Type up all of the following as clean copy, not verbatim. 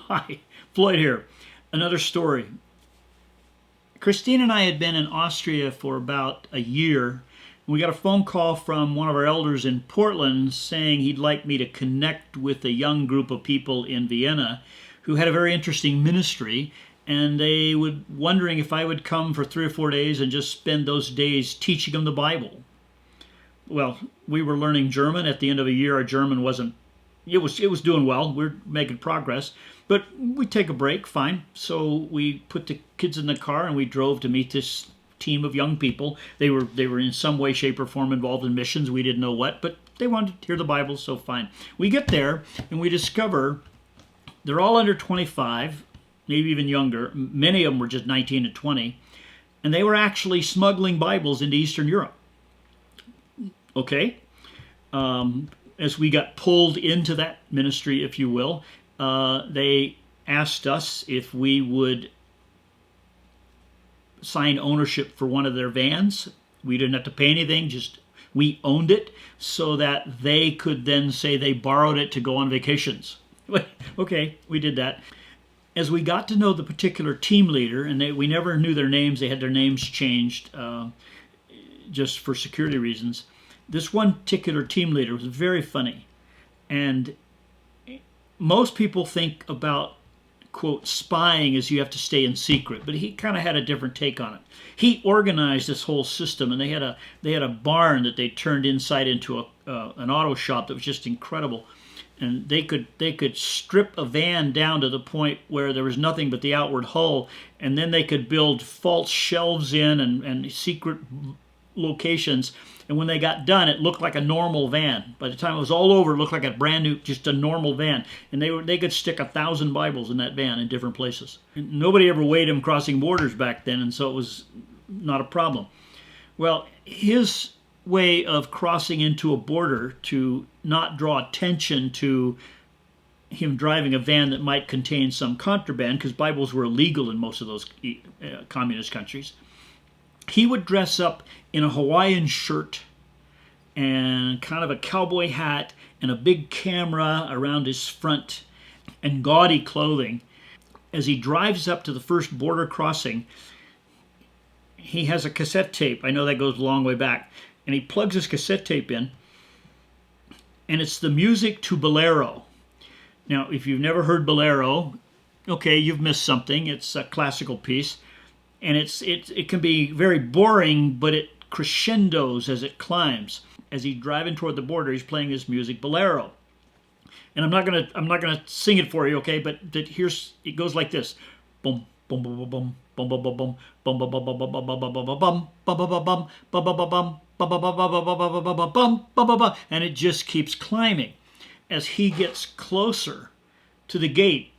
Hi, Floyd here. Another story. Christine and I had been in Austria for about a year. We got a phone call from one of our elders in Portland saying he'd like me to connect with a young group of people in Vienna who had a very interesting ministry, and they were wondering if I would come for 3 or 4 days and just spend those days teaching them the Bible. Well, we were learning German. At the end of a year, our German wasn't, it was doing well. We're making progress. But we take a break, fine. So we put the kids in the car and we drove to meet this team of young people. They were in some way, shape, or form involved in missions. We didn't know what, but they wanted to hear the Bible, so fine. We get there and we discover they're all under 25, maybe even younger. Many of them were just 19 and 20, and they were actually smuggling Bibles into Eastern Europe. Okay? As we got pulled into that ministry, if you will, they asked us if we would sign ownership for one of their vans. We didn't have to pay anything, just we owned it so that they could then say they borrowed it to go on vacations. Okay, we did that. As we got to know the particular team leader, and we never knew their names, they had their names changed just for security reasons. This one particular team leader was very funny. And most people think about, quote, spying as you have to stay in secret, but he kind of had a different take on it. He organized this whole system, and they had a barn that they turned inside into an auto shop that was just incredible. And they could strip a van down to the point where there was nothing but the outward hull, and then they could build false shelves in and secret locations. And when they got done, it looked like a normal van. By the time it was all over, it looked like a brand new, just a normal van. And they could stick 1,000 Bibles in that van in different places. And nobody ever weighed him crossing borders back then, and so it was not a problem. Well, his way of crossing into a border to not draw attention to him driving a van that might contain some contraband, because Bibles were illegal in most of those communist countries, he would dress up in a Hawaiian shirt and kind of a cowboy hat and a big camera around his front and gaudy clothing. As he drives up to the first border crossing, he has a cassette tape. I know that goes a long way back. And he plugs his cassette tape in, and it's the music to Bolero. Now, if you've never heard Bolero, okay, you've missed something. It's a classical piece. And it can be very boring, but it crescendos as it climbs. As he's driving toward the border, he's playing this music, Bolero. And I'm not gonna sing it for you, okay? But it goes like this: boom, boom, boom, boom, boom, boom, boom, boom, boom, boom, boom, boom, boom, boom, boom, boom, boom, boom, boom, and it just keeps climbing. As he gets closer to the gate,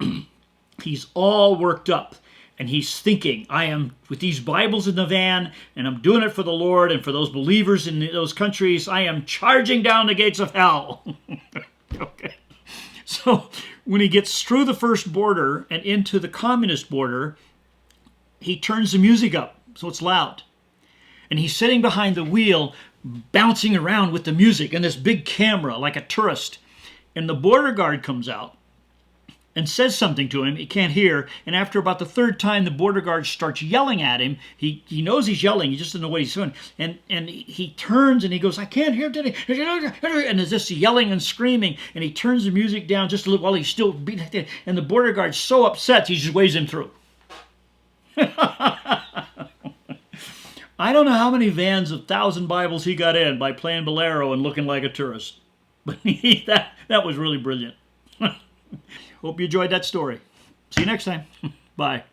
he's all worked up. And he's thinking, I am with these Bibles in the van, and I'm doing it for the Lord and for those believers in those countries. I am charging down the gates of hell. Okay. So when he gets through the first border and into the communist border, he turns the music up so it's loud. And he's sitting behind the wheel, bouncing around with the music and this big camera like a tourist. And the border guard comes out and says something to him. He can't hear. And after about the third time, the border guard starts yelling at him. He knows he's yelling. He just doesn't know what he's doing. And he turns and he goes, I can't hear today. And there's this yelling and screaming. And he turns the music down just a little while he's still beating. And the border guard's so upset, he just waves him through. I don't know how many vans of 1,000 Bibles he got in by playing Bolero and looking like a tourist. But that was really brilliant. Hope you enjoyed that story. See you next time. Bye.